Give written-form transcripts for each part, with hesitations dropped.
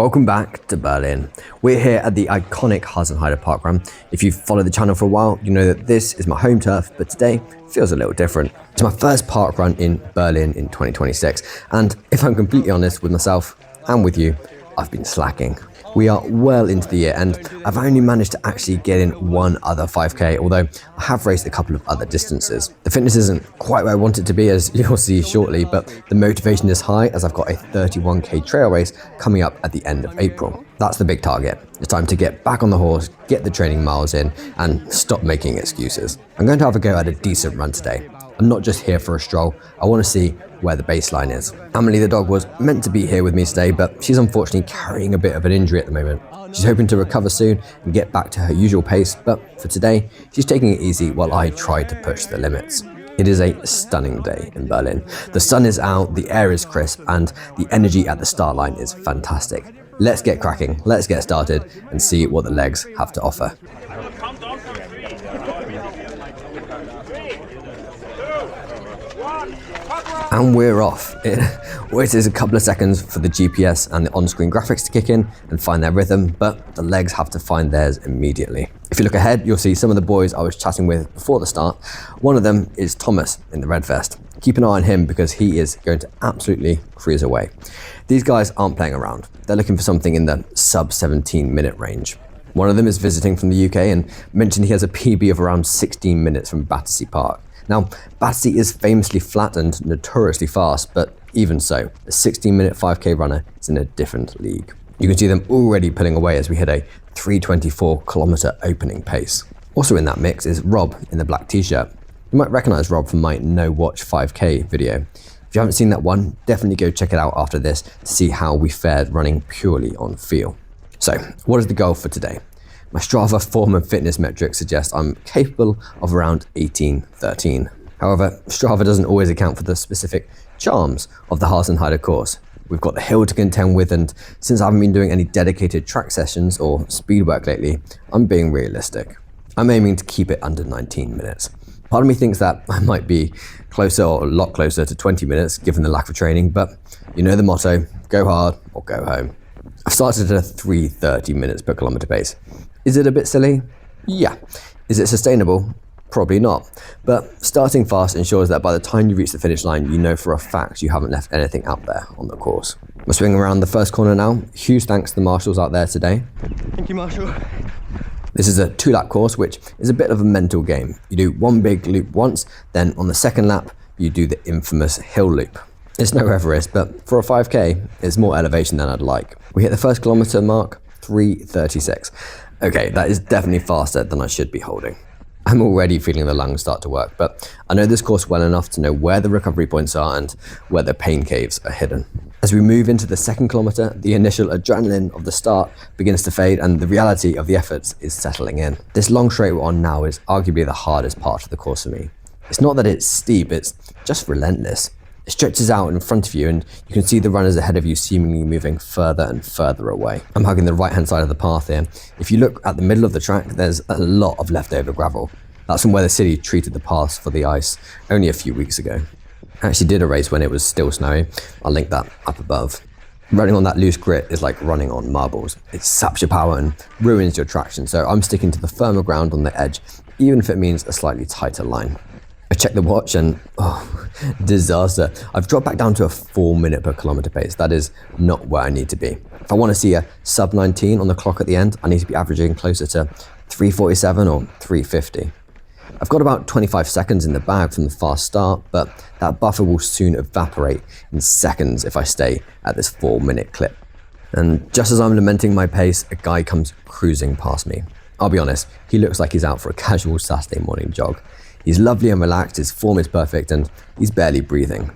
Welcome back to Berlin. We're here at the iconic Hasenheide ParkRun. If you've followed the channel for a while, you know that this is my home turf, but today feels a little different. It's my first parkrun in Berlin in 2026, and if I'm completely honest with myself and with you, I've been slacking. We are well into the year and I've only managed to actually get in one other 5k, although I have raced a couple of other distances. The fitness isn't quite where I want it to be, as you'll see shortly, but the motivation is high as I've got a 31k trail race coming up at the end of April. That's the big target. It's time to get back on the horse, get the training miles in, and stop making excuses. I'm going to have a go at a decent run today. I'm not just here for a stroll, I want to see where the baseline is. Emily the dog was meant to be here with me today, but she's unfortunately carrying a bit of an injury at the moment. She's hoping to recover soon and get back to her usual pace, but for today, she's taking it easy while I try to push the limits. It is a stunning day in Berlin. The sun is out, the air is crisp, and the energy at the start line is fantastic. Let's get cracking, let's get started and see what the legs have to offer. And we're off. It is a couple of seconds for the GPS and the on-screen graphics to kick in and find their rhythm, but the legs have to find theirs immediately. If you look ahead, you'll see some of the boys I was chatting with before the start. One of them is Thomas in the red vest. Keep an eye on him because he is going to absolutely cruise away. These guys aren't playing around. They're looking for something in the sub 17-minute range. One of them is visiting from the UK and mentioned he has a PB of around 16 minutes from Battersea Park. Now, Battersea is famously flat and notoriously fast, but even so, a 16-minute 5k runner is in a different league. You can see them already pulling away as we hit a 3:24-kilometre opening pace. Also in that mix is Rob in the black t-shirt. You might recognise Rob from my No Watch 5k video. If you haven't seen that one, definitely go check it out after this to see how we fared running purely on feel. So, what is the goal for today? My Strava form and fitness metrics suggest I'm capable of around 18:13. However, Strava doesn't always account for the specific charms of the Hasenheide course. We've got the hill to contend with, and since I haven't been doing any dedicated track sessions or speed work lately, I'm being realistic. I'm aiming to keep it under 19 minutes. Part of me thinks that I might be closer or a lot closer to 20 minutes given the lack of training, but you know the motto, go hard or go home. I've started at a 3:30 minutes per kilometre pace. Is it a bit silly? Yeah. Is it sustainable? Probably not. But starting fast ensures that by the time you reach the finish line, you know for a fact you haven't left anything out there on the course. We're swinging around the first corner now. Huge thanks to the marshals out there today. Thank you, Marshall. This is a 2-lap course, which is a bit of a mental game. You do one big loop once, then on the second lap, you do the infamous hill loop. It's no Everest, but for a 5k, it's more elevation than I'd like. We hit the first kilometre mark, 3:36. Okay, that is definitely faster than I should be holding. I'm already feeling the lungs start to work, but I know this course well enough to know where the recovery points are and where the pain caves are hidden. As we move into the second kilometre, the initial adrenaline of the start begins to fade and the reality of the efforts is settling in. This long straight we're on now is arguably the hardest part of the course for me. It's not that it's steep, it's just relentless. It stretches out in front of you and you can see the runners ahead of you seemingly moving further and further away. I'm hugging the right hand side of the path here. If you look at the middle of the track, there's a lot of leftover gravel. That's from where the city treated the paths for the ice only a few weeks ago. I actually did a race when it was still snowy. I'll link that up above. Running on that loose grit is like running on marbles. It saps your power and ruins your traction, so I'm sticking to the firmer ground on the edge, even if it means a slightly tighter line. I checked the watch and, disaster. I've dropped back down to a 4 minute per kilometre pace. That is not where I need to be. If I want to see a sub 19 on the clock at the end, I need to be averaging closer to 3:47 or 3:50. I've got about 25 seconds in the bag from the fast start, but that buffer will soon evaporate in seconds if I stay at this 4 minute clip. And just as I'm lamenting my pace, a guy comes cruising past me. I'll be honest, he looks like he's out for a casual Saturday morning jog. He's lovely and relaxed, his form is perfect, and he's barely breathing.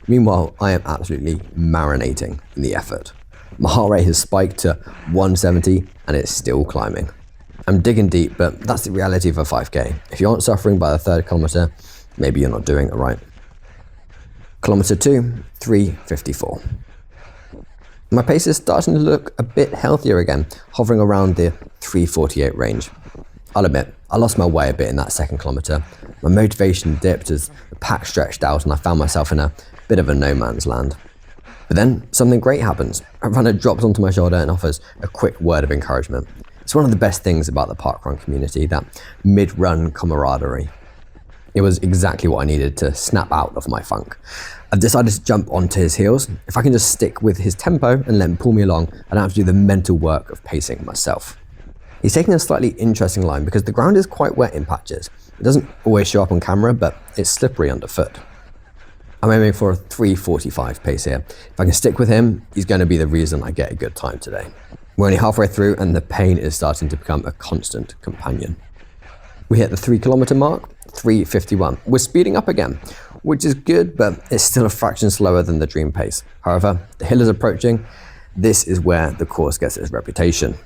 Meanwhile, I am absolutely marinating in the effort. My heart rate has spiked to 170 and it's still climbing. I'm digging deep, but that's the reality of a 5k. If you aren't suffering by the third kilometre, maybe you're not doing it right. Kilometre 2, 3:54. My pace is starting to look a bit healthier again, hovering around the 3:48 range. I'll admit, I lost my way a bit in that second kilometre. My motivation dipped as the pack stretched out and I found myself in a bit of a no man's land. But then something great happens. A runner drops onto my shoulder and offers a quick word of encouragement. It's one of the best things about the parkrun community, that mid-run camaraderie. It was exactly what I needed to snap out of my funk. I've decided to jump onto his heels. If I can just stick with his tempo and let him pull me along, I don't have to do the mental work of pacing myself. He's taking a slightly interesting line because the ground is quite wet in patches. It doesn't always show up on camera, but it's slippery underfoot. I'm aiming for a 3:45 pace here. If I can stick with him, he's going to be the reason I get a good time today. We're only halfway through and the pain is starting to become a constant companion. We hit the 3 km mark, 3:51. We're speeding up again, which is good, but it's still a fraction slower than the dream pace. However, the hill is approaching. This is where the course gets its reputation.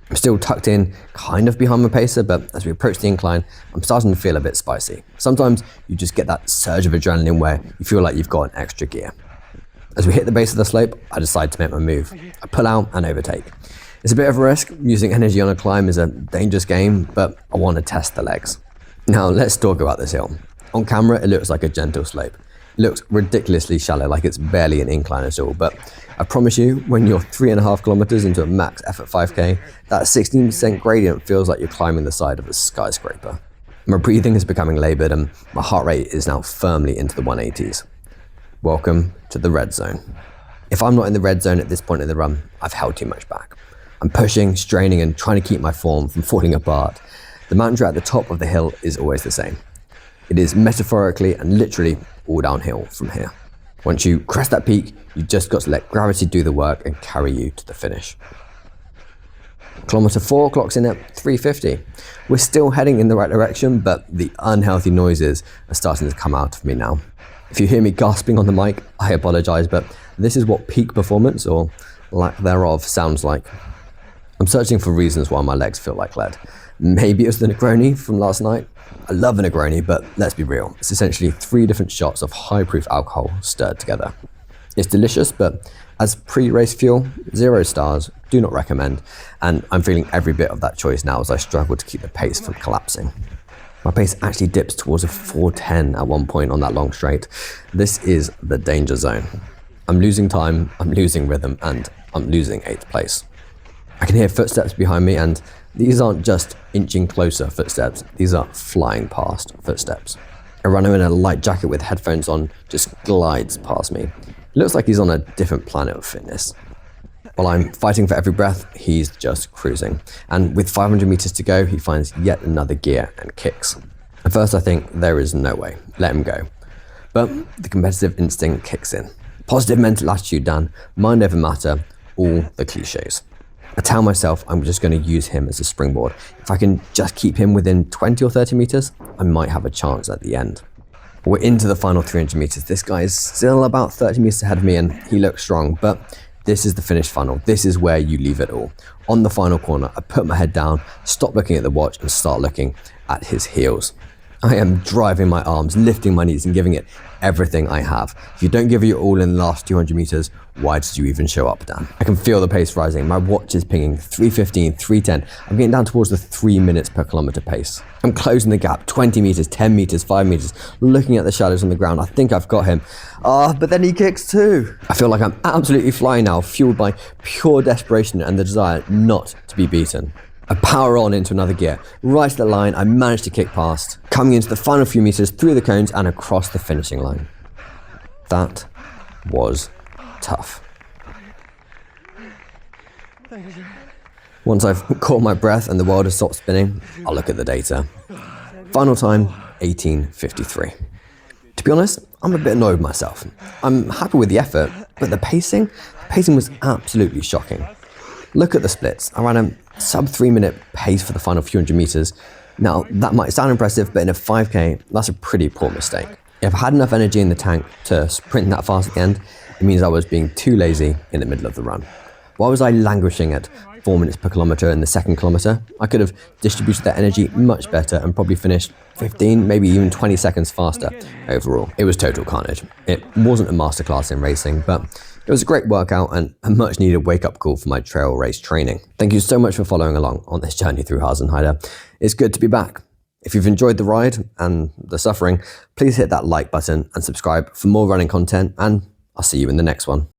I'm still tucked in, kind of behind my pacer, but as we approach the incline, I'm starting to feel a bit spicy. Sometimes you just get that surge of adrenaline where you feel like you've got an extra gear. As we hit the base of the slope, I decide to make my move. I pull out and overtake. It's a bit of a risk. Using energy on a climb is a dangerous game, but I want to test the legs. Now let's talk about this hill. On camera, it looks like a gentle slope. It looks ridiculously shallow, like it's barely an incline at all, but I promise you, when you're 3.5 kilometers into a max effort 5K, that 16% gradient feels like you're climbing the side of a skyscraper. My breathing is becoming labored and my heart rate is now firmly into the 180s. Welcome to the red zone. If I'm not in the red zone at this point in the run, I've held too much back. I'm pushing, straining, and trying to keep my form from falling apart. The mantra at the top of the hill is always the same. It is metaphorically and literally all downhill from here. Once you crest that peak, you just got to let gravity do the work and carry you to the finish. Kilometre 4 clocks in at 3:50. We're still heading in the right direction, but the unhealthy noises are starting to come out of me now. If you hear me gasping on the mic, I apologize, but this is what peak performance, or lack thereof, sounds like. I'm searching for reasons why my legs feel like lead. Maybe it was the Negroni from last night. I love a Negroni, but let's be real. It's essentially 3 different shots of high-proof alcohol stirred together. It's delicious, but as pre-race fuel, 0 stars, do not recommend. And I'm feeling every bit of that choice now as I struggle to keep the pace from collapsing. My pace actually dips towards a 4:10 at one point on that long straight. This is the danger zone. I'm losing time, I'm losing rhythm, and I'm losing 8th place. I can hear footsteps behind me, and these aren't just inching closer footsteps, these are flying past footsteps. A runner in a light jacket with headphones on just glides past me. It looks like he's on a different planet of fitness. While I'm fighting for every breath, he's just cruising. And with 500 meters to go, he finds yet another gear and kicks. At first I think there is no way, let him go. But the competitive instinct kicks in. Positive mental attitude, Dan, mind over matter, all the cliches. I tell myself I'm just going to use him as a springboard. If I can just keep him within 20 or 30 meters, I might have a chance at the end. We're into the final 300 meters. This guy is still about 30 meters ahead of me and he looks strong, but this is the finish funnel. This is where you leave it all. On the final corner, I put my head down, stop looking at the watch and start looking at his heels. I am driving my arms, lifting my knees and giving it everything I have. If you don't give it your all in the last 200 meters, why did you even show up, Dan? I can feel the pace rising. My watch is pinging 3:15, 3:10. I'm getting down towards the 3 minutes per kilometer pace. I'm closing the gap, 20 meters, 10 meters, 5 meters, looking at the shadows on the ground. I think I've got him. But then he kicks too. I feel like I'm absolutely flying now, fueled by pure desperation and the desire not to be beaten. I power on into another gear. Right at the line, I managed to kick past, coming into the final few meters through the cones and across the finishing line. That was tough. Once I've caught my breath and the world has stopped spinning, I'll look at the data. Final time, 18:53. To be honest, I'm a bit annoyed with myself. I'm happy with the effort, but the pacing was absolutely shocking. Look at the splits. I ran a sub 3 minute pace for the final few hundred meters. Now, that might sound impressive, but in a 5K, that's a pretty poor mistake. If I had enough energy in the tank to sprint that fast at the end, it means I was being too lazy in the middle of the run. Why was I languishing at 4 minutes per kilometer in the second kilometer? I could have distributed that energy much better and probably finished 15, maybe even 20 seconds faster overall. It was total carnage. It wasn't a masterclass in racing, but it was a great workout and a much needed wake-up call for my trail race training. Thank you so much for following along on this journey through Hasenheide. It's good to be back. If you've enjoyed the ride and the suffering, please hit that like button and subscribe for more running content, and I'll see you in the next one.